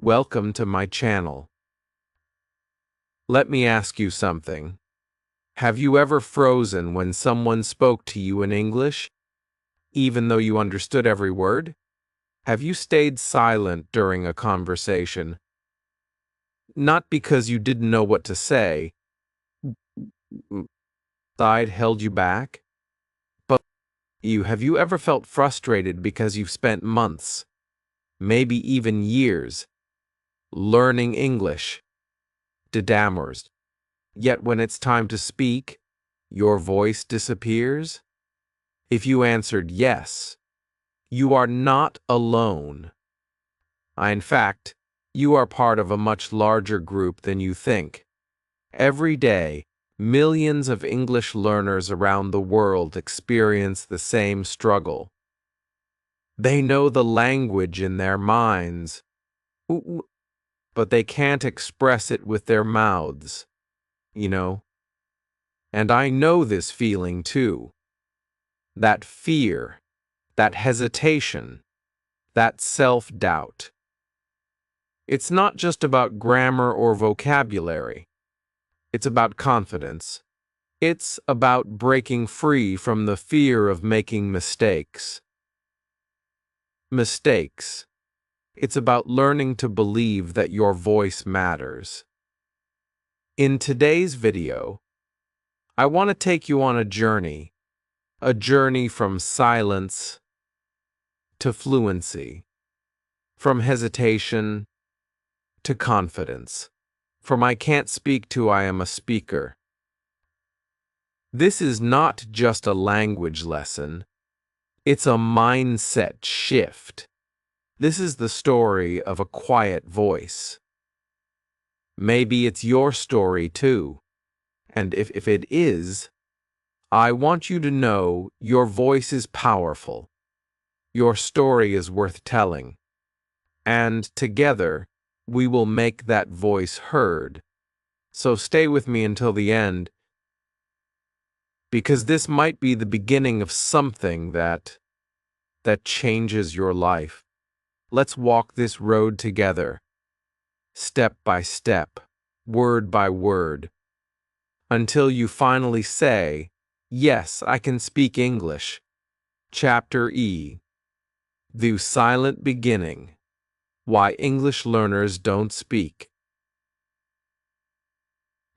Welcome to my channel. Let me ask you something. Have you ever frozen when someone spoke to you in English, even though you understood every word? Have you stayed silent during a conversation? Not because you didn't know what to say, side held you back, but have you ever felt frustrated because you've spent months, maybe even years, learning English, grammars, yet when it's time to speak, your voice disappears? If you answered yes, you are not alone. In fact, you are part of a much larger group than you think. Every day, millions of English learners around the world experience the same struggle. They know the language in their minds, but they can't express it with their mouths, And I know this feeling too. That fear, that hesitation, that self-doubt. It's not just about grammar or vocabulary. It's about confidence. It's about breaking free from the fear of making mistakes. Mistakes. It's about learning to believe that your voice matters. In today's video, I want to take you on a journey from silence to fluency, from hesitation to confidence, from I can't speak to I am a speaker. This is not just a language lesson, it's a mindset shift. This is the story of a quiet voice. Maybe it's your story too, and if it is, I want you to know your voice is powerful. Your story is worth telling, and together we will make that voice heard. So stay with me until the end, because this might be the beginning of something that changes your life. Let's walk this road together, step by step, word by word, until you finally say, "Yes, I can speak English." Chapter E. The Silent Beginning. Why English Learners Don't Speak.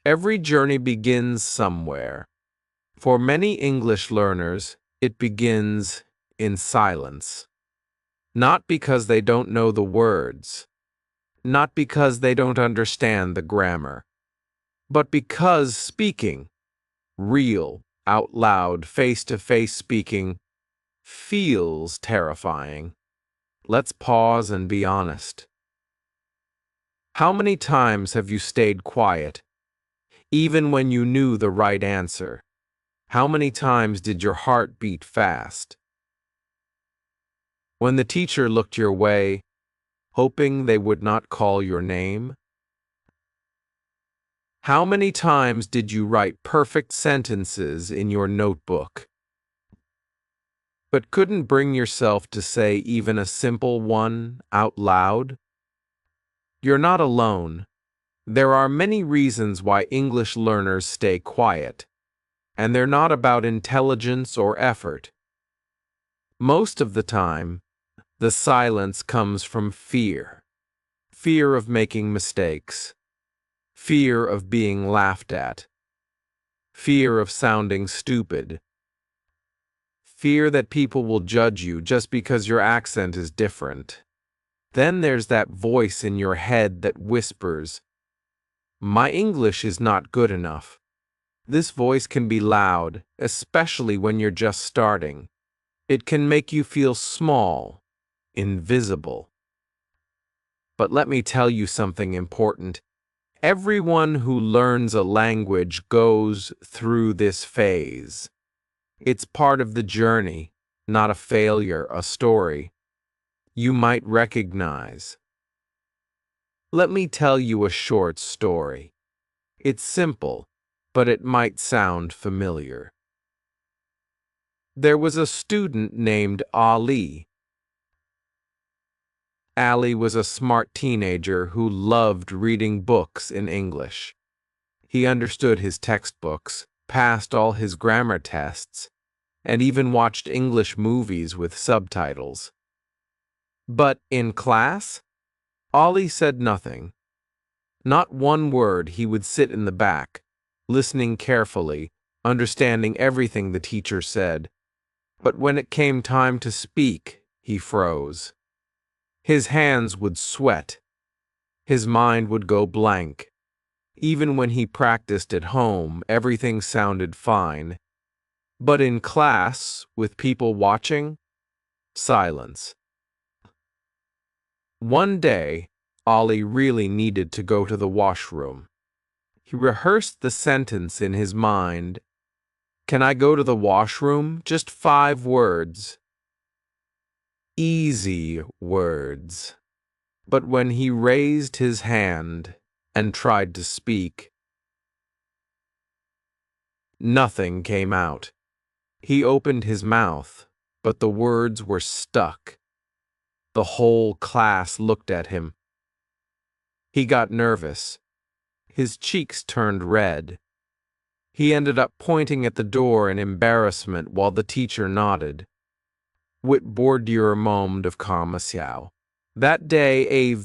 Every journey begins somewhere. For many English learners, it begins in silence. Not because they don't know the words, not because they don't understand the grammar, but because speaking, real, out loud, face-to-face speaking, feels terrifying. Let's pause and be honest. How many times have you stayed quiet, even when you knew the right answer? How many times did your heart beat fast? When the teacher looked your way, hoping they would not call your name? How many times did you write perfect sentences in your notebook, but couldn't bring yourself to say even a simple one out loud? You're not alone. There are many reasons why English learners stay quiet, and they're not about intelligence or effort. Most of the time, the silence comes from fear. Fear of making mistakes. Fear of being laughed at. Fear of sounding stupid. Fear that people will judge you just because your accent is different. Then there's that voice in your head that whispers, "My English is not good enough." This voice can be loud, especially when you're just starting. It can make you feel small, invisible. But let me tell you something important. Everyone who learns a language goes through this phase. It's part of the journey, not a failure, a story you might recognize. Let me tell you a short story. It's simple, but it might sound familiar. There was a student named Ali. Ali was a smart teenager who loved reading books in English. He understood his textbooks, passed all his grammar tests, and even watched English movies with subtitles. But in class, Ali said nothing. Not one word. He would sit in the back, listening carefully, understanding everything the teacher said. But when it came time to speak, he froze. His hands would sweat. His mind would go blank. Even when he practiced at home, everything sounded fine. But in class, with people watching, silence. One day, Ali really needed to go to the washroom. He rehearsed the sentence in his mind. Can I go to the washroom? Just 5 words. Easy words. But when he raised his hand and tried to speak, nothing came out. He opened his mouth, but the words were stuck. The whole class looked at him. He got nervous. His cheeks turned red. He ended up pointing at the door in embarrassment while the teacher nodded. Wit bordier moment of commercial. That day,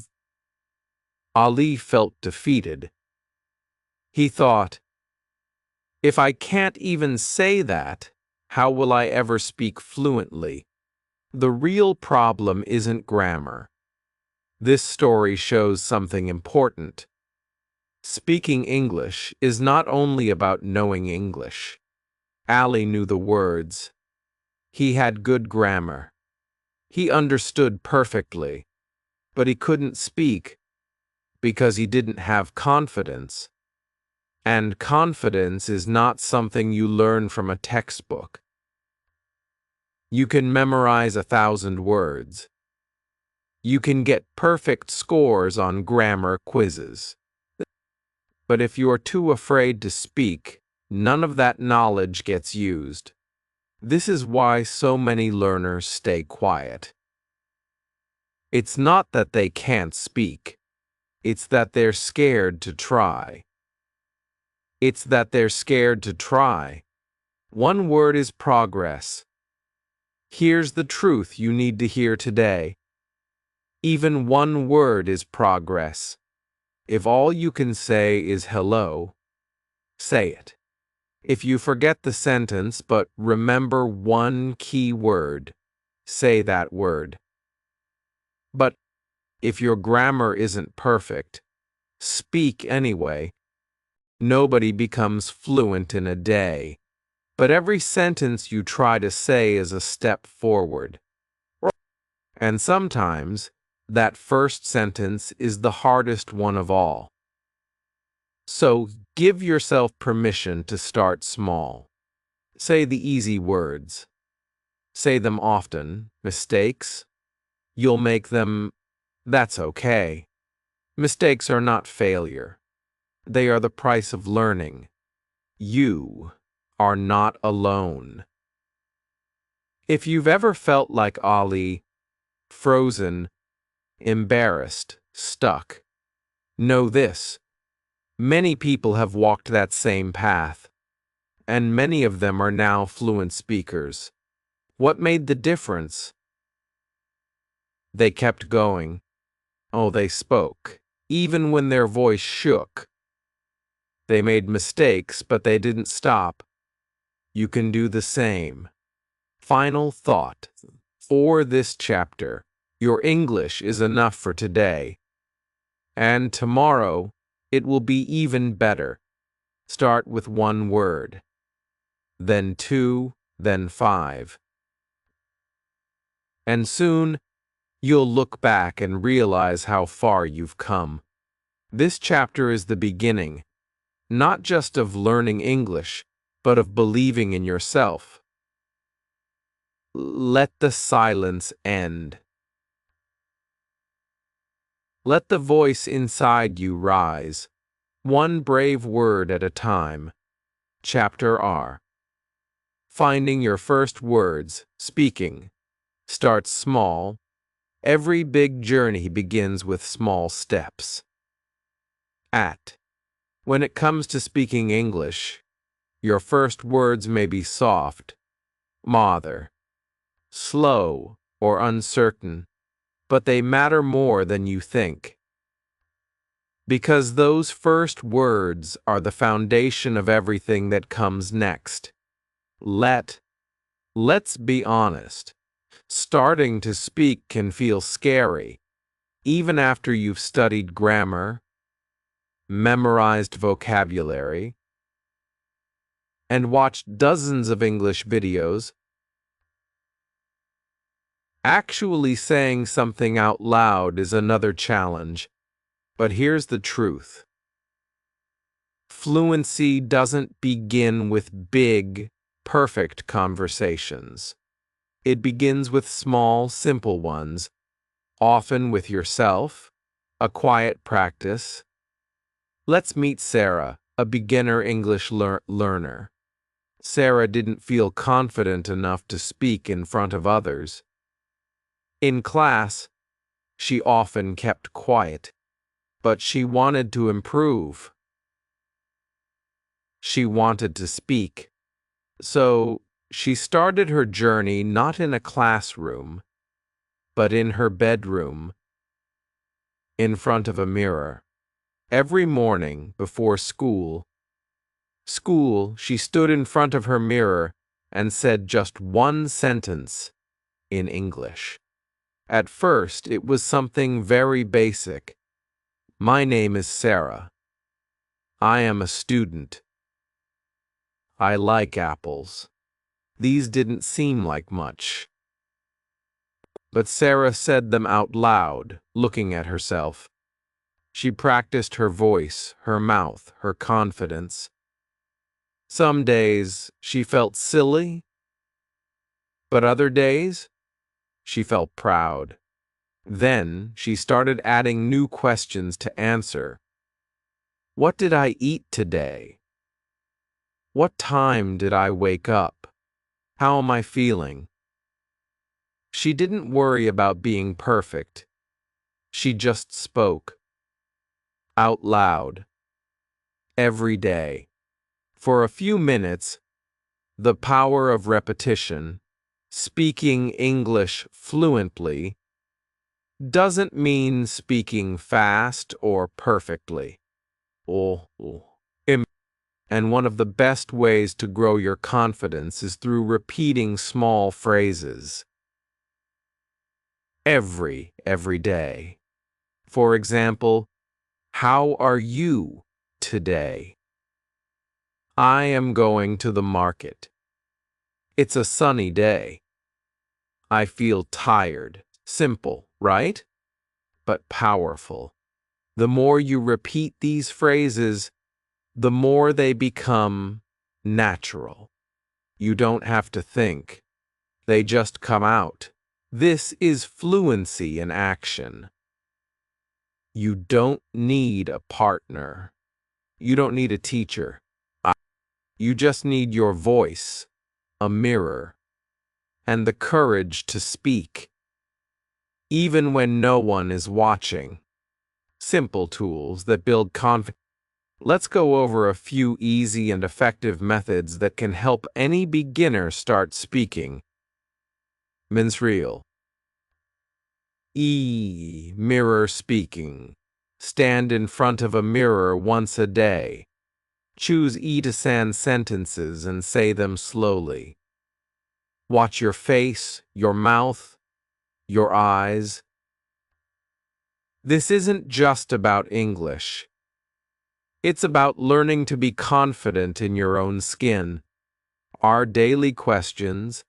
Ali felt defeated. He thought, if I can't even say that, how will I ever speak fluently? The real problem isn't grammar. This story shows something important. Speaking English is not only about knowing English. Ali knew the words. He had good grammar. He understood perfectly, but he couldn't speak because he didn't have confidence. And confidence is not something you learn from a textbook. You can memorize 1,000 words. You can get perfect scores on grammar quizzes. But if you are too afraid to speak, none of that knowledge gets used. This is why so many learners stay quiet. It's not that they can't speak. It's that they're scared to try. It's that they're scared to try. One word is progress. Here's the truth you need to hear today. Even one word is progress. If all you can say is hello, say it. If you forget the sentence but remember one key word, say that word. But if your grammar isn't perfect, speak anyway. Nobody becomes fluent in a day, but every sentence you try to say is a step forward. And sometimes, that first sentence is the hardest one of all. So give yourself permission to start small. Say the easy words. Say them often. Mistakes? You'll make them. That's okay. Mistakes are not failure. They are the price of learning. You are not alone. If you've ever felt like Ali, frozen, embarrassed, stuck, know this. Many people have walked that same path, and many of them are now fluent speakers. What made the difference? They kept going. Oh, they spoke, even when their voice shook. They made mistakes, but they didn't stop. You can do the same. Final thought. For this chapter, your English is enough for today. And tomorrow, it will be even better. Start with 1 word, then 2, then 5. And soon, you'll look back and realize how far you've come. This chapter is the beginning, not just of learning English, but of believing in yourself. Let the silence end. Let the voice inside you rise, one brave word at a time. Chapter R. Finding your first words, speaking. Start small. Every big journey begins with small steps. When it comes to speaking English, your first words may be soft, mother, slow, or uncertain, but they matter more than you think. Because those first words are the foundation of everything that comes next. Let's be honest. Starting to speak can feel scary, even after you've studied grammar, memorized vocabulary, and watched dozens of English videos. Actually saying something out loud is another challenge, but here's the truth. Fluency doesn't begin with big, perfect conversations. It begins with small, simple ones, often with yourself, a quiet practice. Let's meet Sarah, a beginner English learner. Sarah didn't feel confident enough to speak in front of others. In class, she often kept quiet, but she wanted to improve. She wanted to speak. So she started her journey not in a classroom, but in her bedroom, in front of a mirror. Every morning before school, she stood in front of her mirror and said just one sentence in English. At first, it was something very basic. My name is Sarah. I am a student. I like apples. These didn't seem like much. But Sarah said them out loud, looking at herself. She practiced her voice, her mouth, her confidence. Some days she felt silly, but other days she felt proud. Then she started adding new questions to answer. What did I eat today? What time did I wake up? How am I feeling? She didn't worry about being perfect. She just spoke. Out loud. Every day. For a few minutes, the power of repetition, speaking English fluently, doesn't mean speaking fast or perfectly. And one of the best ways to grow your confidence is through repeating small phrases. Every day. For example, how are you today? I am going to the market. It's a sunny day. I feel tired. Simple, right? But powerful. The more you repeat these phrases, the more they become natural. You don't have to think. They just come out. This is fluency in action. You don't need a partner. You don't need a teacher. You just need your voice, a mirror, and the courage to speak, even when no one is watching. Simple tools that build confidence. Let's go over a few easy and effective methods that can help any beginner start speaking. Real. Mirror speaking. Stand in front of a mirror once a day. Choose to sound sentences and say them slowly. Watch your face, your mouth, your eyes. This isn't just about English. It's about learning to be confident in your own skin. Our daily questions.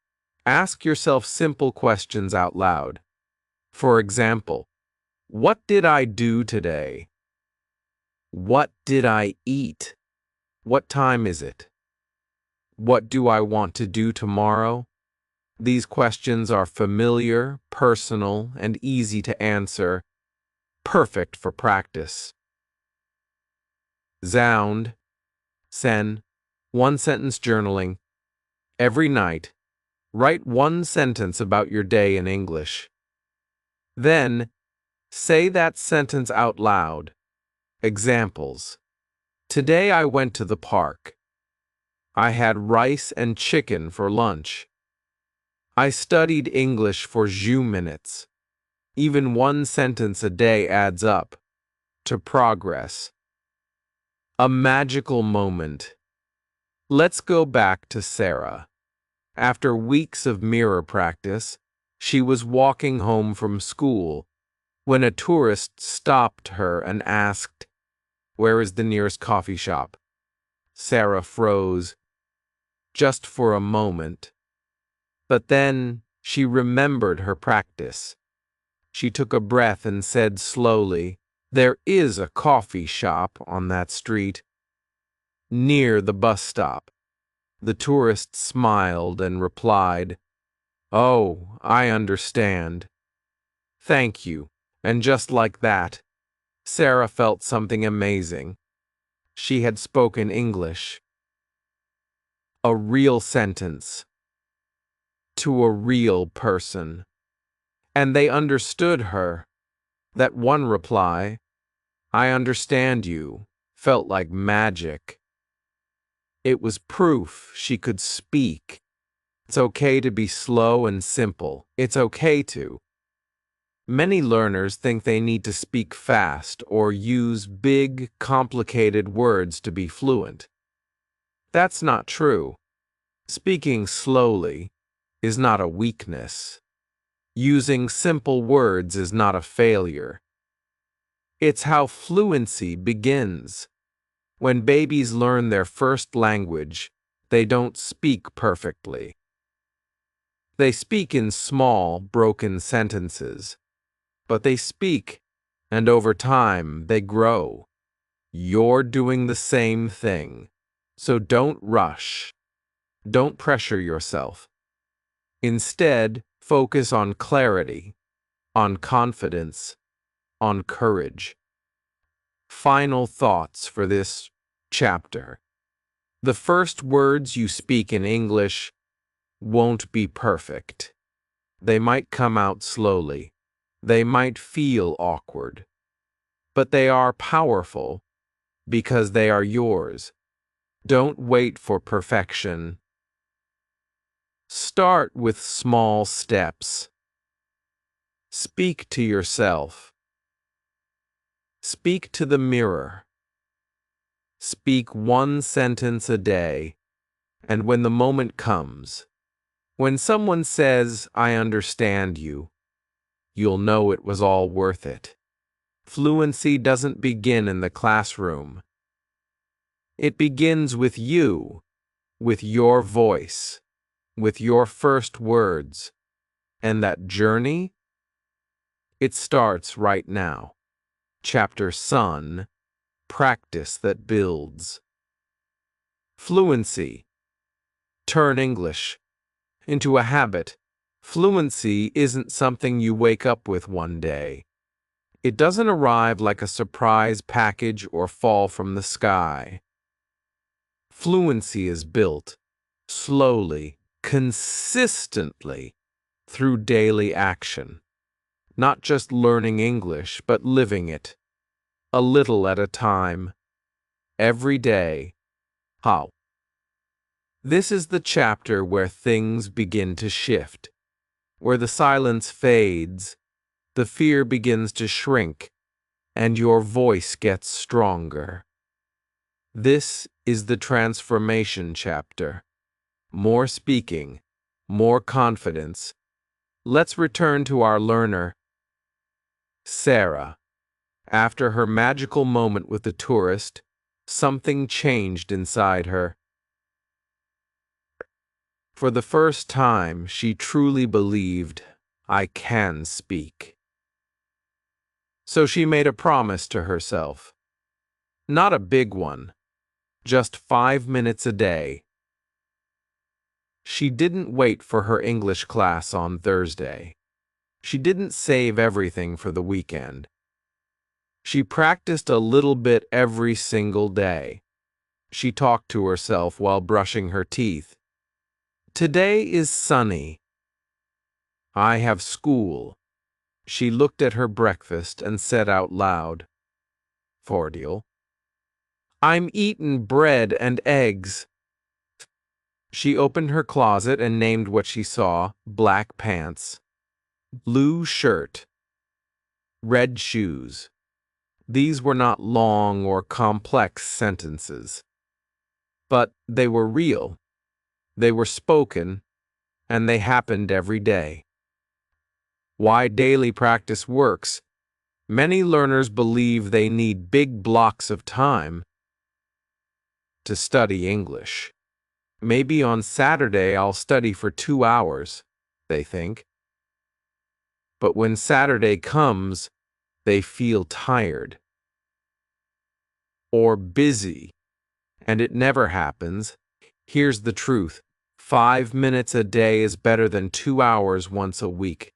Ask yourself simple questions out loud. For example, what did I do today? What did I eat? What time is it? What do I want to do tomorrow? These questions are familiar, personal, and easy to answer, perfect for practice. Sound, sen, one-sentence journaling. Every night, write one sentence about your day in English. Then, say that sentence out loud. Examples. Today I went to the park. I had rice and chicken for lunch. I studied English for 2 minutes. Even one sentence a day adds up to progress. A magical moment. Let's go back to Sarah. After weeks of mirror practice, she was walking home from school when a tourist stopped her and asked, "Where is the nearest coffee shop?" Sarah froze, just for a moment. But then she remembered her practice. She took a breath and said slowly, "There is a coffee shop on that street, near the bus stop." The tourist smiled and replied, "Oh, I understand. Thank you." And just like that, Sarah felt something amazing. She had spoken English. A real sentence. To a real person. And they understood her. That one reply, "I understand you," felt like magic. It was proof she could speak. It's okay to be slow and simple. It's okay to. Many learners think they need to speak fast or use big, complicated words to be fluent. That's not true. Speaking slowly is not a weakness. Using simple words is not a failure. It's how fluency begins. When babies learn their first language, they don't speak perfectly. They speak in small, broken sentences. But they speak, and over time they grow. You're doing the same thing. So don't rush. Don't pressure yourself. Instead, focus on clarity, on confidence, on courage. Final thoughts for this chapter. The first words you speak in English won't be perfect. They might come out slowly. They might feel awkward. But they are powerful because they are yours. Don't wait for perfection. Start with small steps. Speak to yourself. Speak to the mirror. Speak one sentence a day, and when the moment comes, when someone says, "I understand you," you'll know it was all worth it. Fluency doesn't begin in the classroom. It begins with you, with your voice, with your first words, and that journey, it starts right now. Chapter Son, Practice that Builds. Fluency. Turn English into a habit. Fluency isn't something you wake up with one day. It doesn't arrive like a surprise package or fall from the sky. Fluency is built slowly, consistently, through daily action. Not just learning English, but living it. A little at a time. Every day. How? This is the chapter where things begin to shift, where the silence fades, the fear begins to shrink, and your voice gets stronger. This is the transformation chapter. More speaking, more confidence. Let's return to our learner, Sarah. After her magical moment with the tourist, something changed inside her. For the first time, she truly believed, "I can speak." So she made a promise to herself. Not a big one, just 5 minutes a day. She didn't wait for her English class on Thursday. She didn't save everything for the weekend. She practiced a little bit every single day. She talked to herself while brushing her teeth. Today is sunny. I have school. She looked at her breakfast and said out loud, "Fordial. I'm eatin' bread and eggs." She opened her closet and named what she saw: black pants, blue shirt, red shoes. These were not long or complex sentences, but they were real. They were spoken, and they happened every day. Why daily practice works. Many learners believe they need big blocks of time to study English. Maybe on Saturday I'll study for 2 hours, they think. But when Saturday comes, they feel tired or busy, and it never happens. Here's the truth: 5 minutes a day is better than 2 hours once a week.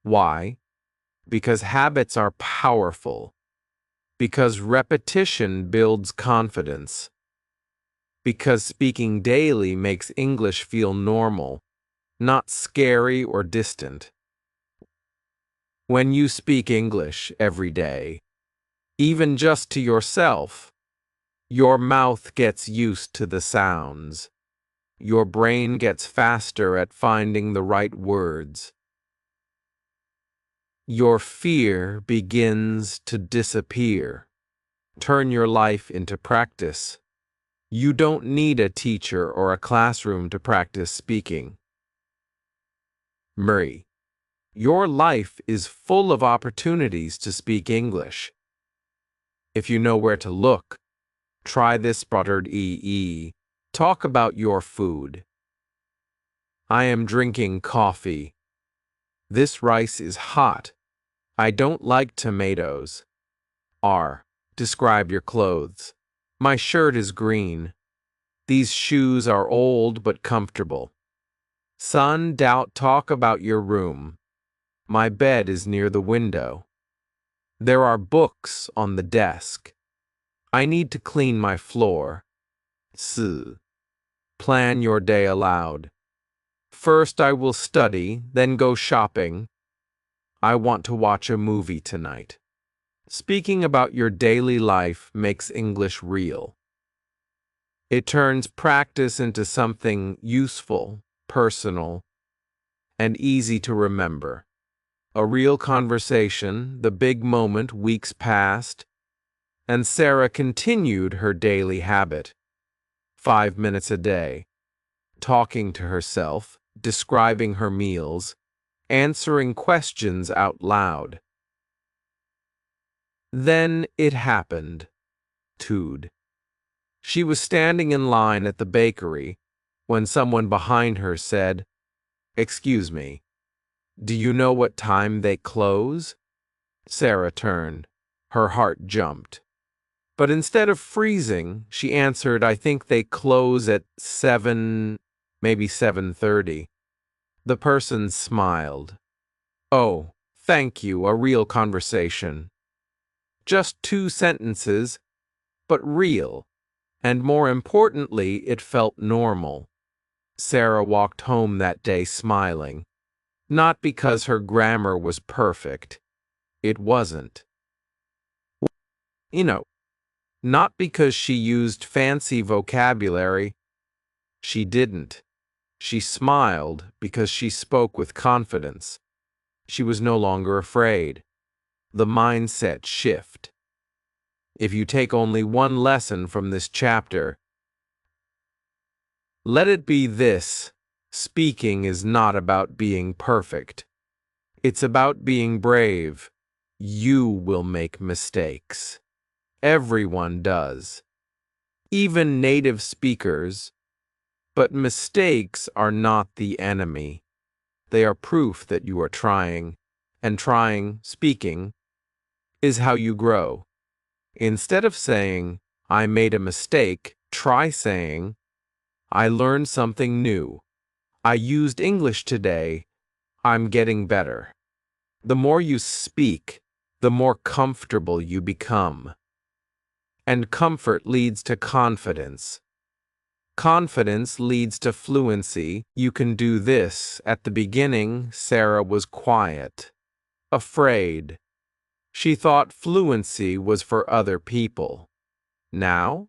Why? Because habits are powerful. Because repetition builds confidence. Because speaking daily makes English feel normal, not scary or distant. When you speak English every day, even just to yourself, your mouth gets used to the sounds. Your brain gets faster at finding the right words. Your fear begins to disappear. Turn your life into practice. You don't need a teacher or a classroom to practice speaking. Murray, your life is full of opportunities to speak English. If you know where to look, try this sputtered EE. Talk about your food. I am drinking coffee. This rice is hot. I don't like tomatoes. R. Describe your clothes. My shirt is green. These shoes are old but comfortable. Son, talk about your room. My bed is near the window. There are books on the desk. I need to clean my floor. S. Plan your day aloud. First I will study, then go shopping. I want to watch a movie tonight. Speaking about your daily life makes English real. It turns practice into something useful, personal, and easy to remember. A real conversation, the big moment. Weeks passed, and Sarah continued her daily habit. 5 minutes a day. Talking to herself, describing her meals, answering questions out loud. Then it happened. Tude. She was standing in line at the bakery when someone behind her said, "Excuse me, do you know what time they close?" Sarah turned. Her heart jumped. But instead of freezing, she answered, "I think they close at 7, maybe 7:30. The person smiled. "Oh, thank you, a real conversation." Just 2 sentences, but real. And more importantly, it felt normal. Sarah walked home that day smiling. Not because her grammar was perfect. It wasn't. Not because she used fancy vocabulary. She didn't. She smiled because she spoke with confidence. She was no longer afraid. The mindset shift. If you take only one lesson from this chapter, let it be this: speaking is not about being perfect. It's about being brave. You will make mistakes. Everyone does. Even native speakers. But mistakes are not the enemy. They are proof that you are trying, and trying, speaking, is how you grow. Instead of saying, "I made a mistake," try saying, "I learned something new. I used English today. I'm getting better." The more you speak, the more comfortable you become. And comfort leads to confidence. Confidence leads to fluency. You can do this. At the beginning, Sarah was quiet. afraid. She thought fluency was for other people. Now,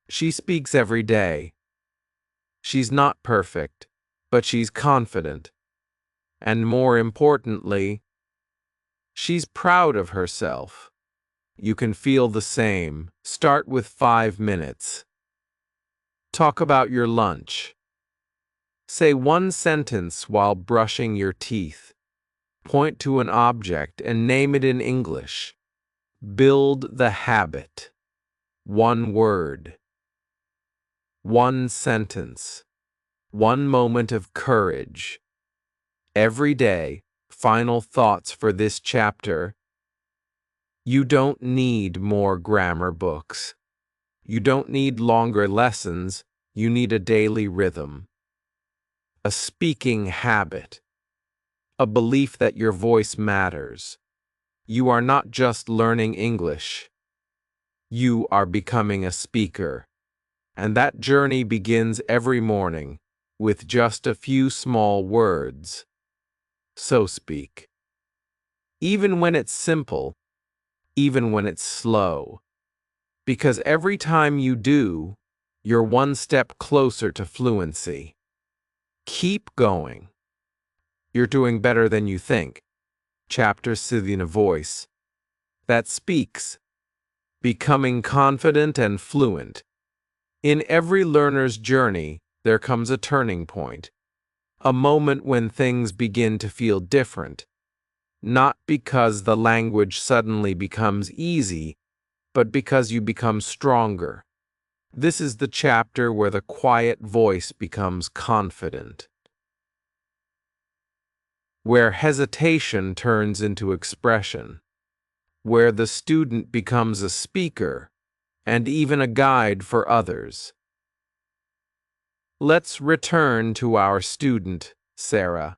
she speaks every day. She's not perfect, but she's confident. And more importantly, she's proud of herself. You can feel the same. Start with 5 minutes. Talk about your lunch. Say one sentence while brushing your teeth. Point to an object and name it in English. Build the habit. One word. One sentence. One moment of courage. Every day, final thoughts for this chapter. You don't need more grammar books. You don't need longer lessons. You need a daily rhythm. A speaking habit. A belief that your voice matters. You are not just learning English. You are becoming a speaker. And that journey begins every morning with just a few small words. So speak. Even when it's simple, even when it's slow. Because every time you do, you're one step closer to fluency. Keep going. You're doing better than you think. Chapter 7 a voice that speaks. Becoming confident and fluent. In every learner's journey, there comes a turning point. A moment when things begin to feel different. Not because the language suddenly becomes easy, but because you become stronger. This is the chapter where the quiet voice becomes confident. Where hesitation turns into expression. Where the student becomes a speaker and even a guide for others. Let's return to our student, Sarah.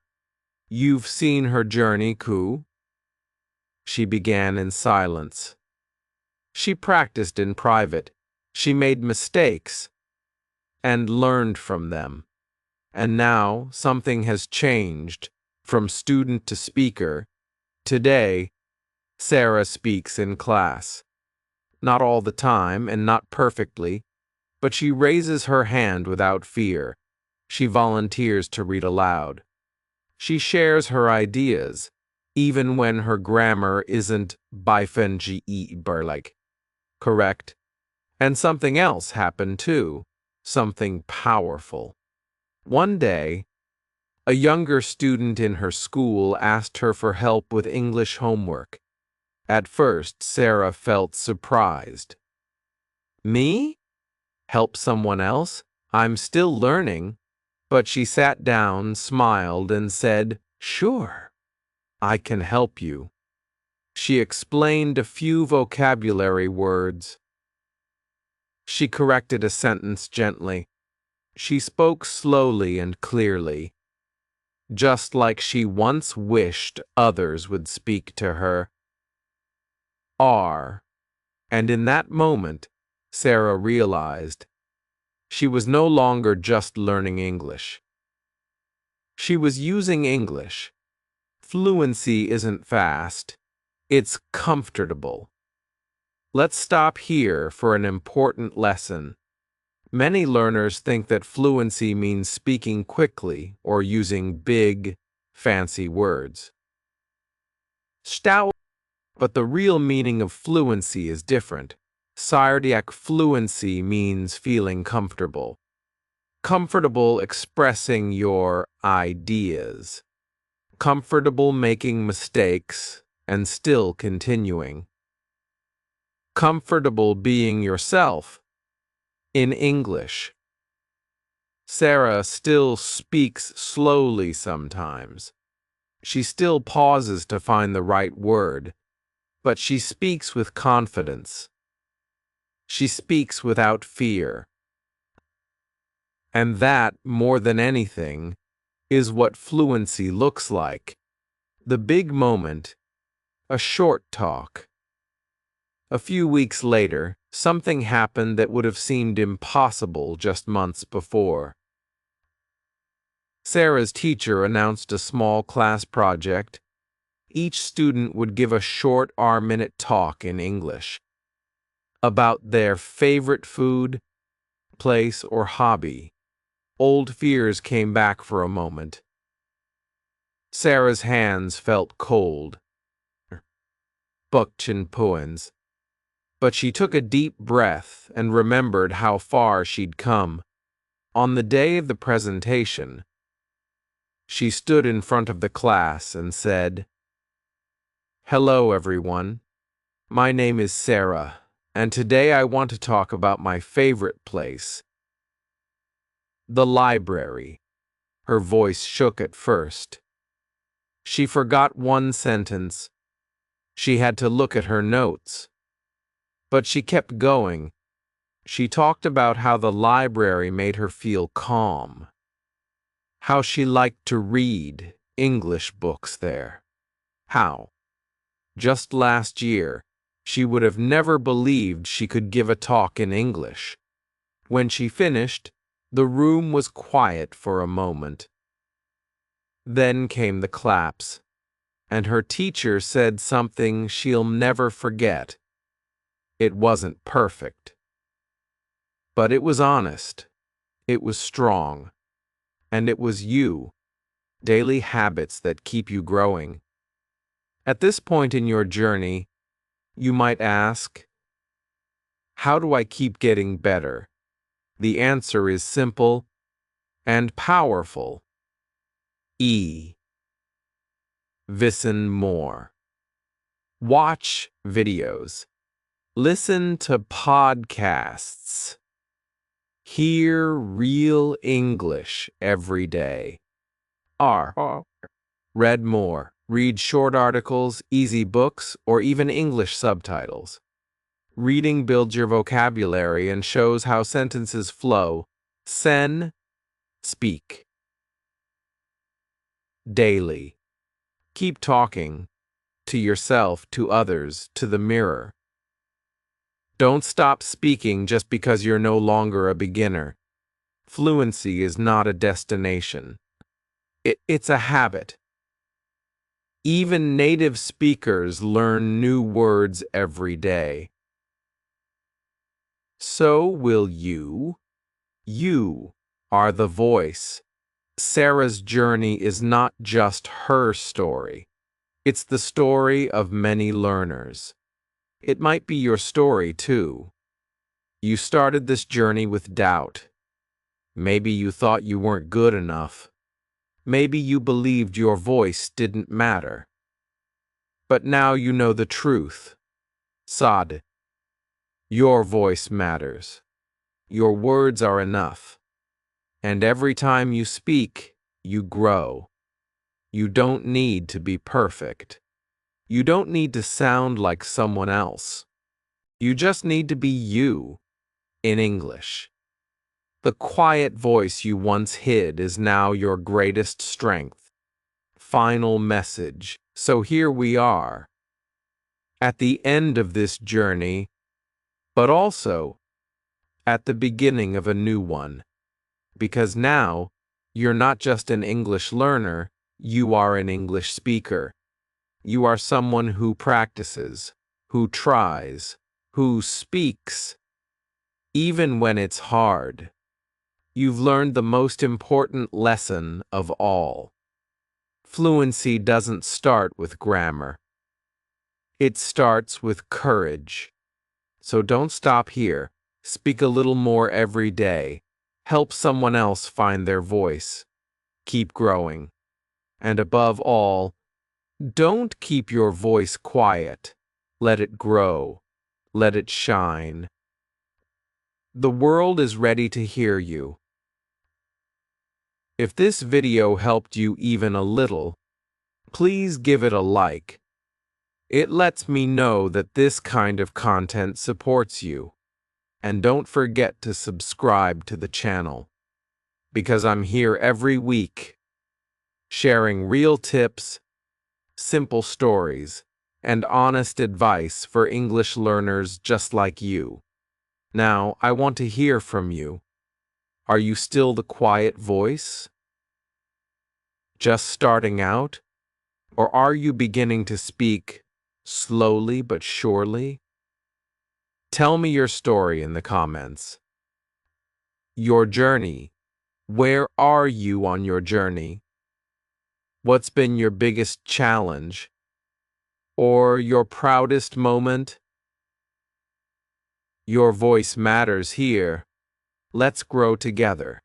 You've seen her journey, Koo? She began in silence. She practiced in private. She made mistakes and learned from them. And now something has changed from student to speaker. Today, Sarah speaks in class. Not all the time and not perfectly, but she raises her hand without fear. She volunteers to read aloud. She shares her ideas, even when her grammar isn't like correct. And something else happened too, something powerful. One day, a younger student in her school asked her for help with English homework. At first, Sarah felt surprised. Me? Help someone else? I'm still learning. But she sat down, smiled, and said, "Sure, I can help you." She explained a few vocabulary words. She corrected a sentence gently. She spoke slowly and clearly, just like she once wished others would speak to her. And in that moment, Sarah realized she was no longer just learning English. She was using English. Fluency isn't fast, it's comfortable. Let's stop here for an important lesson. Many learners think that fluency means speaking quickly or using big, fancy words. But the real meaning of fluency is different. Sardiac fluency means feeling comfortable. Comfortable expressing your ideas. Comfortable making mistakes and still continuing. Comfortable being yourself. In English. Sarah still speaks slowly sometimes. She still pauses to find the right word, but she speaks with confidence. She speaks without fear. And that, more than anything, is what fluency looks like. The big moment, a short talk. A few weeks later, something happened that would have seemed impossible just months before. Sarah's teacher announced a small class project. Each student would give a short R-minute talk in English about their favorite food, place, or hobby. Old fears came back for a moment. Sarah's hands felt cold, Bukchin Puans, but she took a deep breath and remembered how far she'd come. On the day of the presentation, she stood in front of the class and said, "Hello, everyone. My name is Sarah, and today I want to talk about my favorite place, the library." Her voice shook at first. She forgot one sentence. She had to look at her notes. But she kept going. She talked about how the library made her feel calm, how she liked to read English books there, how, just last year, she would have never believed she could give a talk in English. When she finished, the room was quiet for a moment. Then came the claps, and her teacher said something she'll never forget. It wasn't perfect, but it was honest, it was strong, and it was you, daily habits that keep you growing. At this point in your journey, you might ask, how do I keep getting better? The answer is simple and powerful. Wissen more. Watch videos. Listen to podcasts. Hear real English every day. Read more. Read short articles, easy books, or even English subtitles. Reading builds your vocabulary and shows how sentences flow. Sen, speak. Daily. Keep talking. To yourself, to others, to the mirror. Don't stop speaking just because you're no longer a beginner. Fluency is not a destination. It's a habit. Even native speakers learn new words every day. So will you. You are the voice. Sarah's journey is not just her story. It's the story of many learners. It might be your story, too. You started this journey with doubt. Maybe you thought you weren't good enough. Maybe you believed your voice didn't matter. But now you know the truth. Sad. Your voice matters. Your words are enough. And every time you speak, you grow. You don't need to be perfect. You don't need to sound like someone else. You just need to be you in English. The quiet voice you once hid is now your greatest strength. Final message. So here we are, at the end of this journey, but also at the beginning of a new one. Because now, you're not just an English learner, you are an English speaker. You are someone who practices, who tries, who speaks, even when it's hard. You've learned the most important lesson of all. Fluency doesn't start with grammar. It starts with courage. So don't stop here. Speak a little more every day. Help someone else find their voice. Keep growing. And above all, don't keep your voice quiet. Let it grow. Let it shine. The world is ready to hear you. If this video helped you even a little, please give it a like. It lets me know that this kind of content supports you. And don't forget to subscribe to the channel, because I'm here every week, sharing real tips, simple stories, and honest advice for English learners just like you. Now, I want to hear from you. Are you still the quiet voice? Just starting out? Or are you beginning to speak slowly but surely? Tell me your story in the comments. Your journey. Where are you on your journey? What's been your biggest challenge? Or your proudest moment? Your voice matters here. Let's grow together.